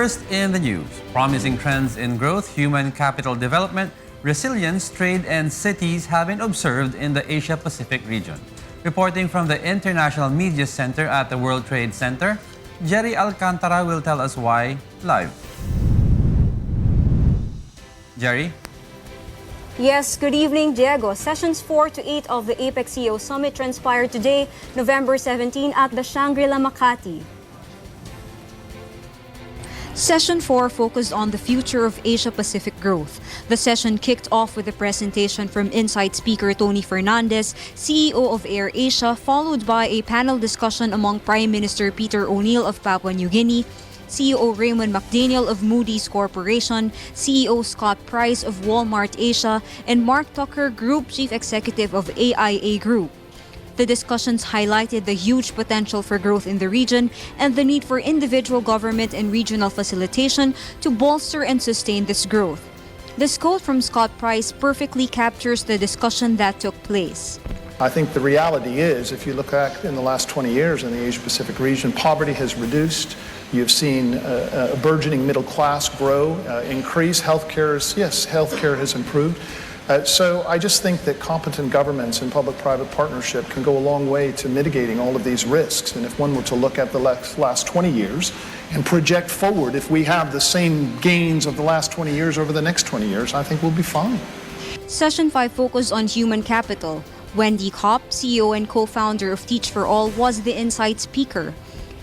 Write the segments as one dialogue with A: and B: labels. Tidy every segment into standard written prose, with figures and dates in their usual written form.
A: First in the news, promising trends in growth, human capital development, resilience, trade, and cities have been observed in the Asia-Pacific region. Reporting from the International Media Center at the World Trade Center, Gerry Alcantara will tell us why live. Gerry?
B: Yes, good evening, Diego. Sessions 4 to 8 of the APEC CEO Summit transpired today, November 17, at the Shangri-La Makati.
C: Session 4 focused on the future of Asia-Pacific growth. The session kicked off with a presentation from Insight speaker Tony Fernandez, CEO of AirAsia, followed by a panel discussion among Prime Minister Peter O'Neill of Papua New Guinea, CEO Raymond McDaniel of Moody's Corporation, CEO Scott Price of Walmart Asia, and Mark Tucker, Group Chief Executive of AIA Group. The discussions highlighted the huge potential for growth in the region and the need for individual government and regional facilitation to bolster and sustain this growth. This quote from Scott Price perfectly captures the discussion that took place.
D: I think the reality is, if you look back in the last 20 years in the Asia-Pacific region, poverty has reduced. You've seen a burgeoning middle class grow, increase. Healthcare has improved. So I just think that competent governments and public-private partnership can go a long way to mitigating all of these risks. And if one were to look at the last 20 years and project forward, if we have the same gains of the last 20 years over the next 20 years, I think we'll be fine.
C: Session 5 focused on human capital. Wendy Kopp, CEO and co-founder of Teach for All, was the Insight speaker.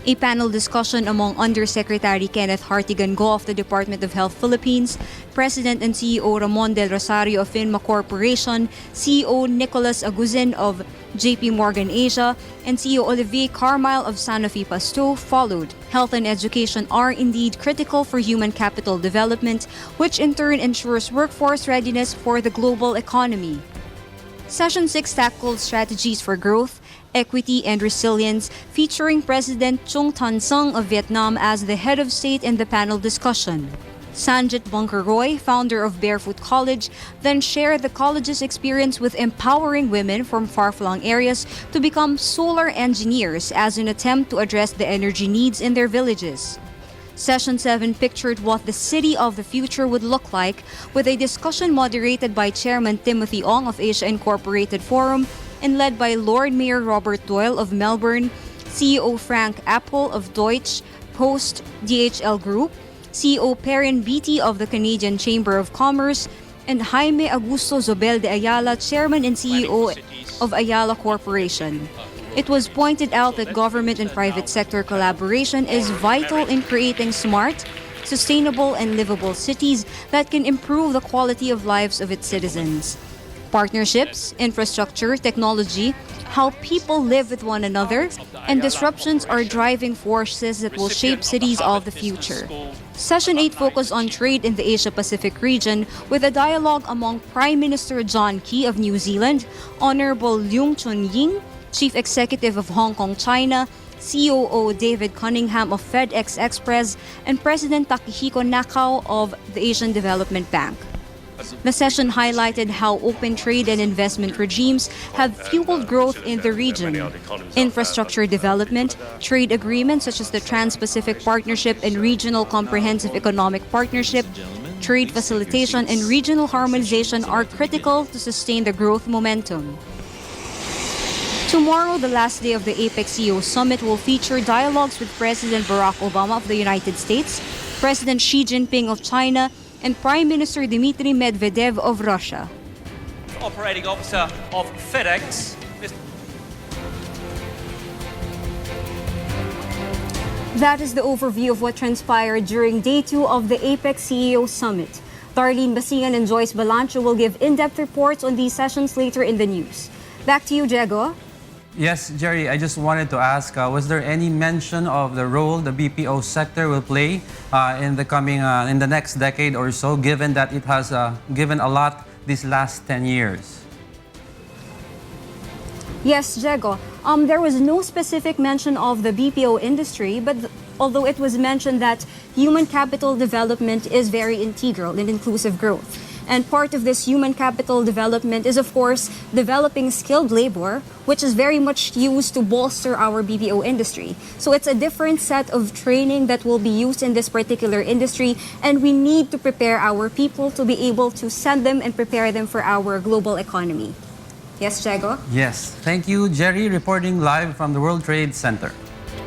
C: A panel discussion among Undersecretary Kenneth Hartigan-Go of the Department of Health Philippines, President and CEO Ramon Del Rosario of Finma Corporation, CEO Nicholas Aguzin of JP Morgan Asia, and CEO Olivier Carmile of Sanofi Pasteur followed. Health and education are indeed critical for human capital development, which in turn ensures workforce readiness for the global economy. Session 6 tackled strategies for growth, equity, and resilience, featuring President Chung Tan-sung of Vietnam as the head of state in the panel discussion. Sanjit Bunker-Roy, founder of Barefoot College, then shared the college's experience with empowering women from far-flung areas to become solar engineers as an attempt to address the energy needs in their villages. Session 7 pictured what the city of the future would look like, with a discussion moderated by Chairman Timothy Ong of Asia Incorporated Forum and led by Lord Mayor Robert Doyle of Melbourne, CEO Frank Apple of Deutsche Post DHL Group, CEO Perrin Beatty of the Canadian Chamber of Commerce, and Jaime Augusto Zobel de Ayala, Chairman and CEO of Ayala Corporation. It was pointed out that government and private sector collaboration is vital in creating smart, sustainable, and livable cities that can improve the quality of lives of its citizens. Partnerships, infrastructure, technology, how people live with one another, and disruptions are driving forces that will shape cities of the future. Session 8 focused on trade in the Asia-Pacific region with a dialogue among Prime Minister John Key of New Zealand, Honorable Leung Chun-ying, Chief Executive of Hong Kong, China, COO David Cunningham of FedEx Express, and President Takehiko Nakao of the Asian Development Bank. The session highlighted how open trade and investment regimes have fueled growth in the region. Infrastructure development, trade agreements such as the Trans-Pacific Partnership and Regional Comprehensive Economic Partnership, trade facilitation, and regional harmonization are critical to sustain the growth momentum. Tomorrow, the last day of the APEC CEO Summit will feature dialogues with President Barack Obama of the United States, President Xi Jinping of China, and Prime Minister Dmitry Medvedev of Russia.
E: Operating Officer of FedEx.
B: That is the overview of what transpired during Day 2 of the APEC CEO Summit. Darlene Basian and Joyce Balancho will give in-depth reports on these sessions later in the news. Back to you, Diego.
A: Yes, Gerry, I just wanted to ask, was there any mention of the role the BPO sector will play in the next decade or so, given that it has given a lot these last 10 years?
B: Yes, Diego. There was no specific mention of the BPO industry, but although it was mentioned that human capital development is very integral in inclusive growth. And part of this human capital development is, of course, developing skilled labor, which is very much used to bolster our BPO industry. So it's a different set of training that will be used in this particular industry, and we need to prepare our people to be able to send them and prepare them for our global economy. Yes, Diego?
A: Yes. Thank you, Gerry, reporting live from the World Trade Center.